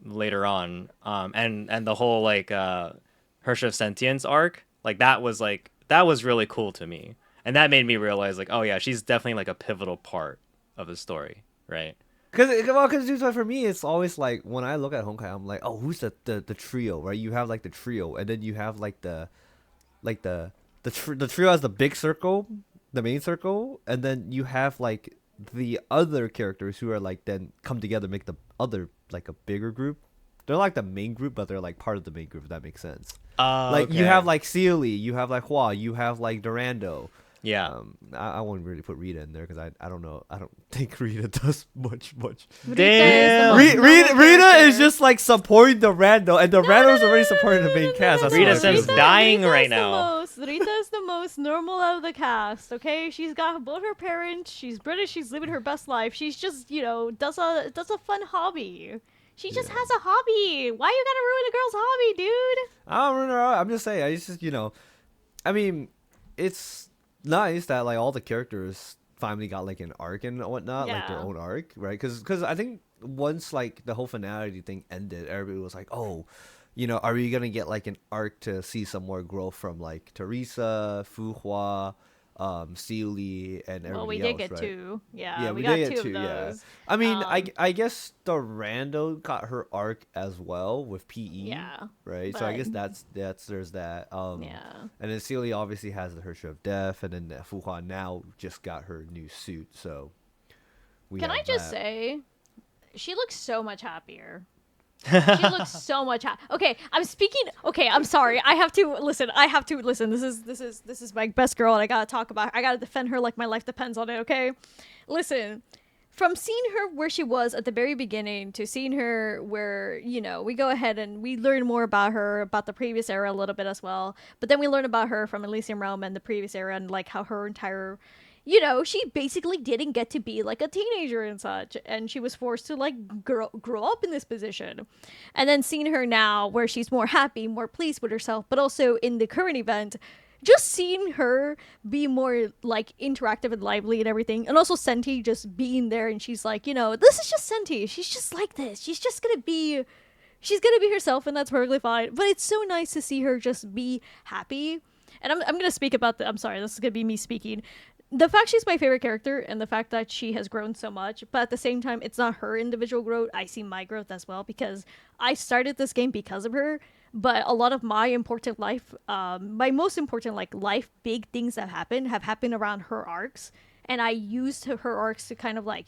later on, and the whole like Hersh of Sentience arc, that was really cool to me, and that made me realize like, oh yeah, she's definitely like a pivotal part of the story, right? Because for me, it's always like when I look at Honkai, I'm like, oh, who's the trio, right? You have like the trio, and then you have like the trio as the big circle, the main circle, and then you have like the other characters who are like then come together, make the other like a bigger group. They're like the main group, but they're like part of the main group. If that makes sense. Like Okay. you have like Sealy, you have like Hua, you have like Durando. Yeah. I won't really put Rita in there because I don't know. I don't think Rita does much. Damn. Rita is just like supporting the Rando, and the Rando's already supporting the main cast. That's Rita what I seems feel. dying right now. Rita is the most normal out of the cast. Okay, she's got both her parents. She's British. She's living her best life. She's just does a fun hobby. She just has a hobby. Why you gotta ruin a girl's hobby, dude? I don't know. I'm just saying. I just I mean, it's nice that like all the characters finally got like an arc and whatnot, like their Yeah. own arc, right? Because I think once like the whole finality thing ended, everybody was like, oh, are we gonna get like an arc to see some more growth from like Teresa, Fu Hua, Sealy, and everybody Well, we else, did get right? two. Yeah, Yeah, we we got did get two two, of yeah. those. I mean, Um, I guess the Rando got her arc as well with PE. Yeah, Right. So I guess but- there's that. Yeah. And then Celia obviously has the Herrscher of Death, and then Fu Hua now just got her new suit. So Can I have just that. say, she looks so much happier. She looks so much Okay, I'm speaking. Okay, I'm sorry. I have to listen. This is my best girl, and I gotta talk about her. I gotta defend her like my life depends on it. Okay, listen. From seeing her where she was at the very beginning to seeing her where we go ahead and we learn more about her, about the previous era a little bit as well. But then we learn about her from Elysium Realm and the previous era and like how her entire she basically didn't get to be like a teenager and such, and she was forced to like grow up in this position. And then seeing her now where she's more happy, more pleased with herself, but also in the current event, just seeing her be more like interactive and lively and everything, and also Senti just being there, and she's like, this is just Senti. She's just like this. She's gonna be herself, and that's perfectly fine. But it's so nice to see her just be happy. And I'm gonna speak about I'm sorry, this is gonna be me speaking. The fact she's my favorite character and the fact that she has grown so much, but at the same time, it's not her individual growth. I see my growth as well because I started this game because of her. But a lot of my most important like life big things that have happened around her arcs, and I used her arcs to kind of like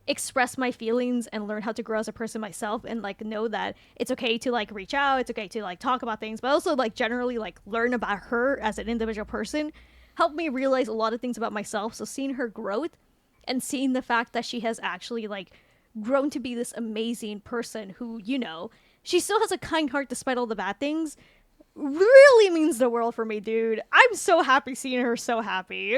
express my feelings and learn how to grow as a person myself, and like know that it's okay to like reach out, it's okay to like talk about things, but also like generally like learn about her as an individual person helped me realize a lot of things about myself. So seeing her growth and seeing the fact that she has actually like grown to be this amazing person who, she still has a kind heart despite all the bad things, really means the world for me, dude. I'm so happy seeing her so happy.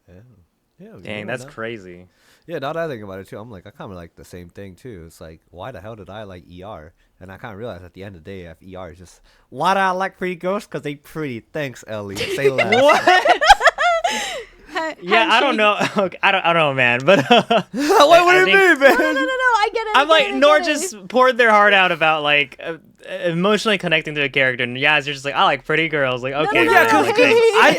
Yeah. Dang, that's crazy. Yeah, now that I think about it too, I'm like, I kind of like the same thing too. It's like, why the hell did I like ER? And I kind of realized at the end of the day, if ER is just, why do I like pretty girls? Because they pretty. Thanks, Ellie. Say less. What? Yeah, I don't know. Okay, I don't know, man. But what do you mean, man? No, I get it. I'm like, Nohr just poured their heart out about like emotionally connecting to a character, and Yaz, you're just like, I like pretty girls. Like, okay, no, yeah, bro, 'cause okay.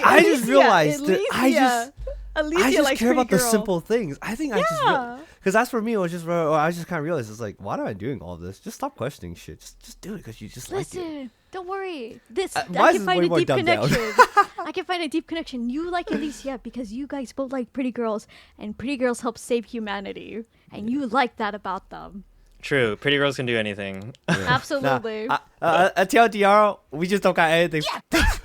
I just realized that I Alicia just likes care about the pretty girl. simple things. I think I just Yeah. because that's for me. It was just I just kind of realized it's like, why am I doing all this? Just stop questioning shit. Just do it because you just like it. Listen, don't worry. I Why is can this find way a more deep dumbed down? connection. I can find a deep connection. You like Alicia because you guys both like pretty girls, and pretty girls help save humanity, and you like that about them. True. Pretty girls can do anything. Absolutely. TLDR, we just don't got anything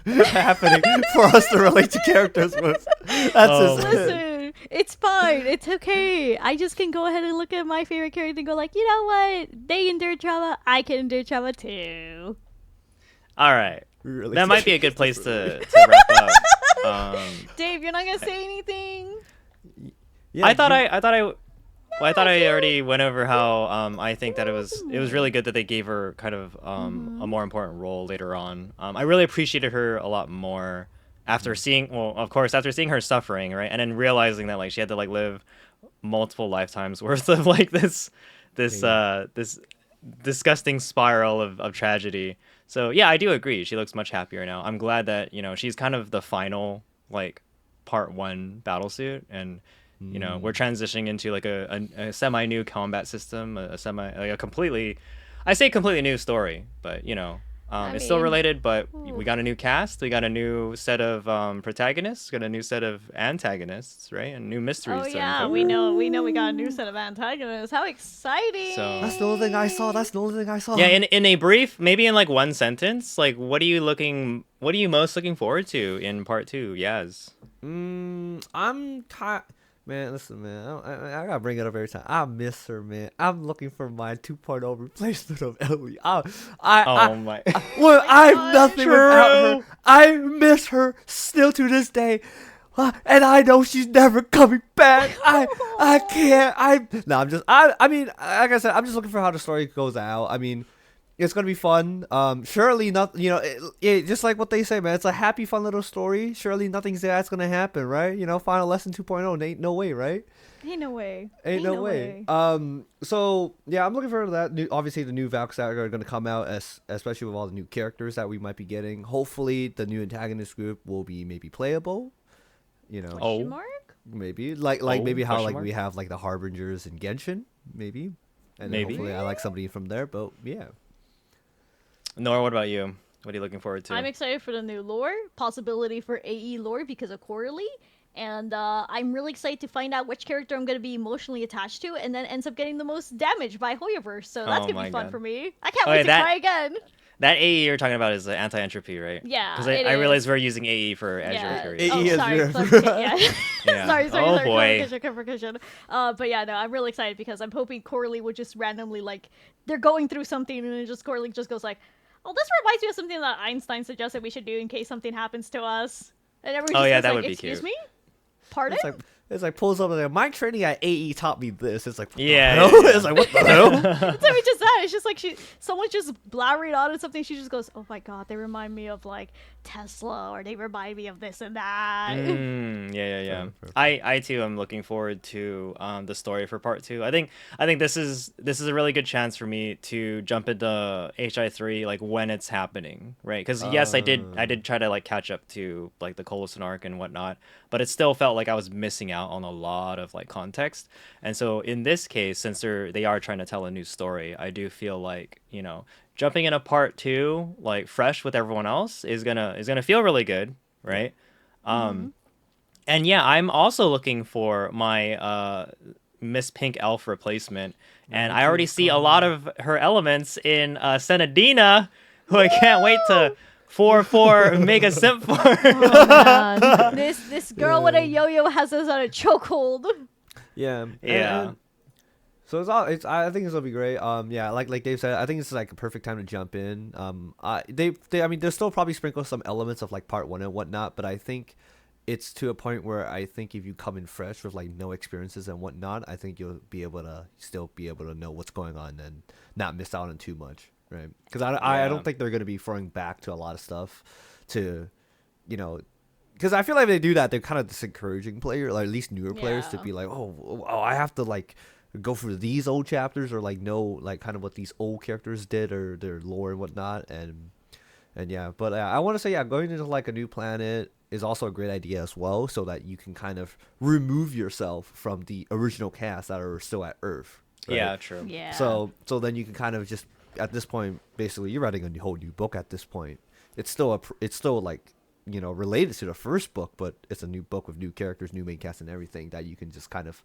happening for us to relate to characters with. That's Oh. just Listen, it's fine. It's okay. I just can go ahead and look at my favorite character and go like, you know what? They endure trauma. I can endure trauma too. All right. really That might be a good place to wrap up. Dave, you're not gonna say anything? Yeah, I thought I already went over how I think that it was really good that they gave her kind of a more important role later on. I really appreciated her a lot more after seeing, well, of course, after seeing her suffering, right, and then realizing that like she had to like live multiple lifetimes worth of like this disgusting spiral of tragedy. So yeah, I do agree. She looks much happier now. I'm glad that she's kind of the final like part 1 battle suit, and we're transitioning into like a semi new combat system, a completely, I say completely new story, but it's still mean, related. But we got a new cast, we got a new set of protagonists, got a new set of antagonists, right, and new mysteries. Oh to yeah, uncover. we know we got a new set of antagonists. How exciting! So That's the only thing I saw. yeah, in a brief, maybe in like one sentence, like what are you most looking forward to in part 2? Yaz. Man, listen, man. I gotta bring it up every time. I miss her, man. I'm looking for my 2.0 replacement of Ellie. Oh my. Well, I'm God, nothing without her. I miss her still to this day. And I know she's never coming back. I can't. I mean, like I said, I'm just looking for how the story goes out. I mean, it's gonna be fun. Surely not. Just like what they say, man. It's a happy, fun little story. Surely nothing's that's gonna happen, right? Final lesson 2.0. Ain't no way, right? Ain't no way. Ain't no way. So yeah, I'm looking forward to that. Obviously, the new Valks that are gonna come out, especially with all the new characters that we might be getting. Hopefully, the new antagonist group will be maybe playable. Question mark? Maybe maybe how question like mark? we have like the Harbingers in Genshin, maybe. And then Maybe. hopefully I like somebody from there, but yeah. Nohr, what about you? What are you looking forward to? I'm excited for the new lore, possibility for AE lore because of Coralie, and I'm really excited to find out which character I'm going to be emotionally attached to, and then ends up getting the most damage by Hoyoverse. So that's Oh going to my be fun God. for me. I can't Oh, wait yeah, to that- cry again. That AE you're talking about is the anti-entropy, right? Yeah, Because it I realize is. we're using AE for Azure Yeah. Hyperion. AE is sorry, weird. clarification, yeah. Yeah. sorry, Oh, boy. clarification. But yeah, no, I'm really excited because I'm hoping Coralie would just randomly like they're going through something and then just Coralie just goes like, "Oh, this reminds me of something that Einstein suggested we should do in case something happens to us." And everyone just Oh, yeah, goes that like, would be "Excuse cute. me, pardon?" It's like pulls up and like, my training at AE taught me this. It's like what the Yeah, hell? yeah, yeah. It's like what the hell? It's not even just that. It's just like someone's just blabbering on and something. She just goes, "Oh my god, they remind me of like Tesla, or they remind me of this and that." Yeah. Fair. I too am looking forward to the story for part 2. I think this is a really good chance for me to jump into HI3 like when it's happening, right? Because yes, I did try to like catch up to like the Colossus arc and whatnot, but it still felt like I was missing out on a lot of like context. And so in this case, since they are trying to tell a new story, I do feel like jumping into part 2 like fresh with everyone else is gonna feel really good, right? And yeah, I'm also looking for my Miss Pink Elf replacement, and I already see a lot of her elements in Senadina, who I can't wait to 4-4 make a simp for. Oh man, this girl with a yo-yo has us on a chokehold. Yeah. Yeah. So I think this will be great. Yeah, like Dave said, I think it's like a perfect time to jump in. I mean, they'll still probably sprinkle some elements of like part 1 and whatnot, but I think it's to a point where I think if you come in fresh with like no experiences and whatnot, I think you'll be able to still be able to know what's going on and not miss out on too much, right? Because I don't think they're going to be throwing back to a lot of stuff to, because I feel like if they do that, they're kind of discouraging players, or at least newer players, to Yeah. be like, oh, I have to like go through these old chapters or like know like kind of what these old characters did or their lore and whatnot, and yeah. But I want to say, yeah, going into like a new planet is also a great idea as well, so that you can kind of remove yourself from the original cast that are still at Earth. Right? Yeah, true. Yeah. So then you can kind of just at this point, basically, you're writing a whole new book at this point. It's still like related to the first book, but it's a new book with new characters, new main cast, and everything that you can just kind of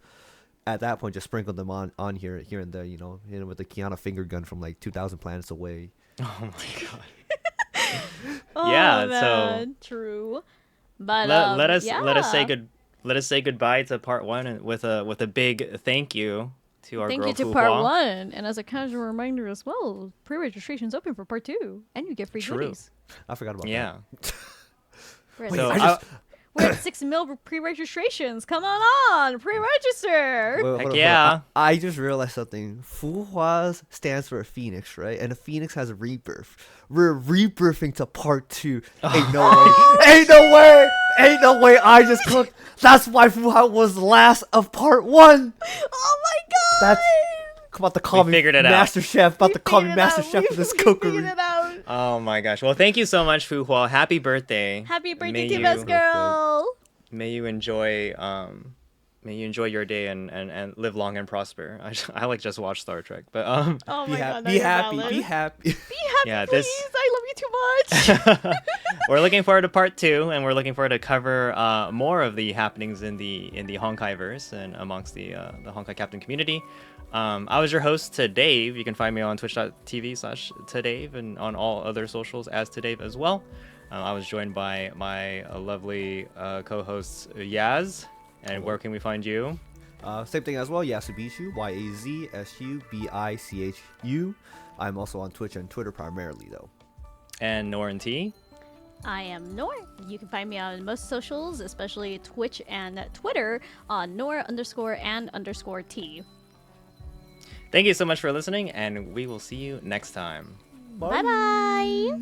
at that point just sprinkled them on here and there, hit him with the Kiana finger gun from like 2,000 planets away. Oh my god. Oh, Yeah, man. True. But let us yeah. let us say goodbye to part 1 and with a big thank you to our Thank girl you to Fu part Hua. 1. And as a casual reminder as well, pre-registration's open for part 2. And you get free True. goodies. I forgot about Yeah. We're at, So we're at 6 mil pre-registrations. Come on, pre-register. that. Heck yeah. I just realized something. Fu Hua stands for a phoenix, right? And a phoenix has a rebirth. We're rebirthing to part 2. Ain't no way. Ain't no way. Ain't no way. I just clicked. That's why Fu Hua was last of part 1. Oh my god. That's about to call me figured it out. Master Chef. About to call me Master Chef We of this figured cookery. it out. Oh my gosh. Well, thank you so much, Fu Hua. Happy birthday. Happy birthday May to you- best girl. May you enjoy your day and live long and prosper. I like just watch Star Trek, but Oh Be my happy. god. Be happy. Be happy. Be happy, Yeah, please. this- I love you too much. we're looking forward to part 2, and we're looking forward to cover more of the happenings in the Honkai verse and amongst the Honkai Captain community. I was your host, Tadave. You can find me on twitch.tv/Tadave and on all other socials as Tadave as well. I was joined by my lovely co-hosts Yaz. And where can we find you? Same thing as well. Yazsubichu. YAZSUBICHU. I'm also on Twitch and Twitter primarily, though. And Nohr and T. I am Nohr. You can find me on most socials, especially Twitch and Twitter, on Nohr_and_T. Thank you so much for listening, and we will see you next time. Bye bye.